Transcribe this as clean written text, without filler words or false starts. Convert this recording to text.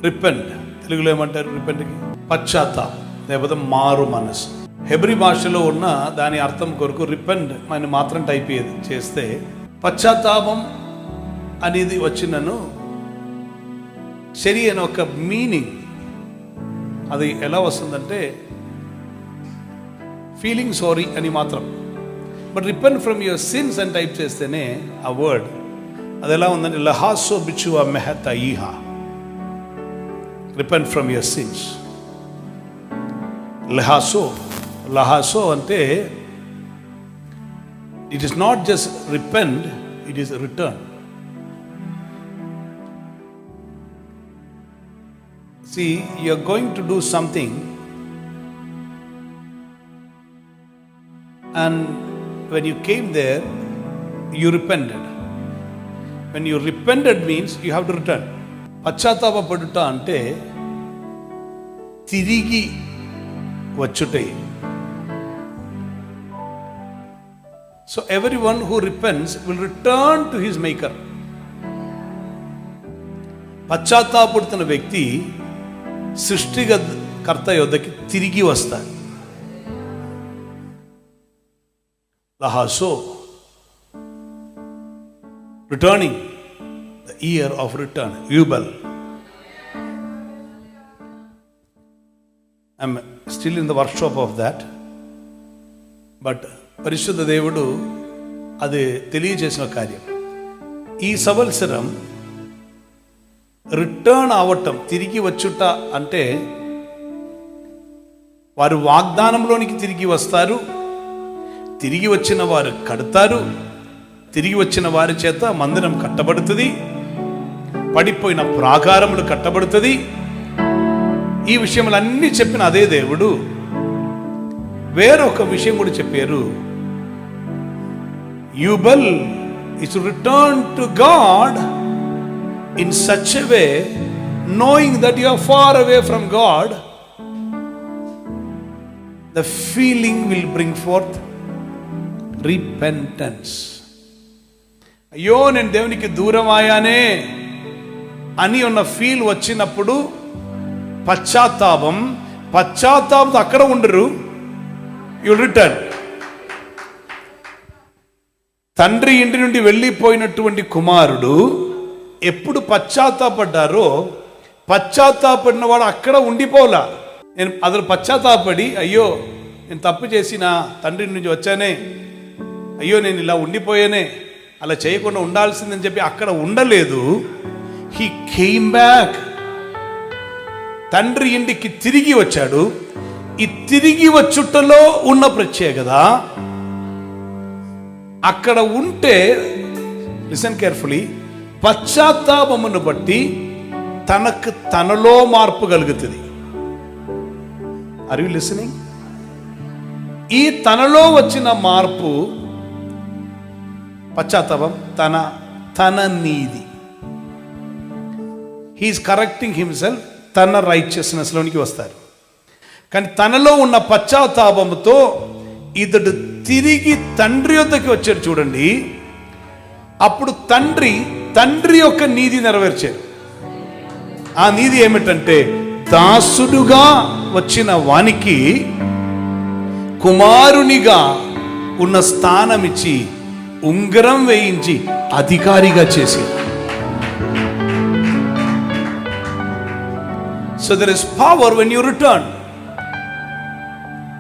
Repent, తెలుగులో ఏమంటారు రిపెంట్కి? పశ్చాత్తాపం లేకపోతే మారు మనసు. హెబ్రీ భాషలో ఉన్న దాని అర్థం కొరకు రిపెంట్ అని మాత్రం టైప్ చేస్తే పశ్చాత్తాపం అనేది వచ్చినను సరి అని ఒక మీనింగ్. అది ఎలా వస్తుందంటే ఫీలింగ్ సారీ అని మాత్రం. But repent from your sins అని టైప్ చేస్తేనే ఆ వర్డ్ అది ఎలా ఉందంటే లహాసో బిచువా Mehta ఈహా, repent from your sins. లహాసో అంటే it is not just repent, it is return. See, you are going to do something and when you came there, you repented. When you repented means you have to return. పశ్చాత్తాపపడుట అంటే తిరిగి వచ్చుటే. So everyone who repents will return to his maker. పశ్చాత్తాపడుతున్న వ్యక్తి సృష్టికర్త యొద్దకి తిరిగి వస్తాడు. లహాసో, returning, the year of return, యూబల్. I'm still in the workshop of that. But పరిశుద్ధ దేవుడు అది తెలియజేసిన కార్యం. ఈ సంవత్సరం రిటర్న్ అవటం, తిరిగి వచ్చుట అంటే వారు వాగ్దానంలోనికి తిరిగి వస్తారు. తిరిగి వచ్చిన వారు కడతారు. తిరిగి వచ్చిన వారి చేత మందిరం కట్టబడుతుంది, పడిపోయిన ప్రాకారములు కట్టబడుతుంది. ఈ విషయములన్నీ చెప్పిన అదే దేవుడు వేరొక విషయం కూడా చెప్పారు. యూబల్ is return to God in such a way, knowing that you are far away from God, the feeling will bring forth repentance. అయ్యో నేను దేవునికి దూరం అయ్యానే అని ఉన్న ఫీల్ వచ్చినప్పుడు పశ్చాత్తాపంతో అక్కడ ఉండరు, యు రిటర్న్. తండ్రి ఇంటి నుండి వెళ్ళిపోయినటువంటి కుమారుడు ఎప్పుడు పశ్చాత్తాపడ్డారో, పశ్చాత్తాపడిన వాడు అక్కడ ఉండిపోలా. నేను అసలు పశ్చాత్తాపడి అయ్యో నేను తప్పు చేసిన తండ్రి నుంచి వచ్చానే, అయ్యో నేను ఇలా ఉండిపోయానే, అలా చేయకుండా ఉండాల్సిందని చెప్పి అక్కడ ఉండలేదు. He came back. తండ్రి ఇంటికి తిరిగి వచ్చాడు. ఈ తిరిగి వచ్చుటలో ఉన్న ప్రత్యేకత అక్కడ ఉంటే, లిసన్ కేర్ఫుల్లీ, పశ్చాత్తాపమును బట్టి తనలో మార్పు కలుగుతుంది. Are you listening? ఈ తనలో వచ్చిన మార్పు పశ్చాత్తాపం, తన నీతి. హీఈస్ కరెక్టింగ్ హిమ్సెల్ఫ్, తన రైచియస్నెస్ లోనికి వస్తారు. కానీ తనలో ఉన్న పశ్చాత్తాపంతో ఇతడు తిరిగి తండ్రి వద్దకి వచ్చాడు. చూడండి, అప్పుడు తండ్రి యొక్క నీతి నెరవేర్చారు. ఆ నీతి ఏమిటంటే దాసుడుగా వచ్చిన వానికి కుమారునిగా ఉన్న స్థానం ఇచ్చి ఉంగరం వేయించి అధికారిగా చేసి. So there is power when you return.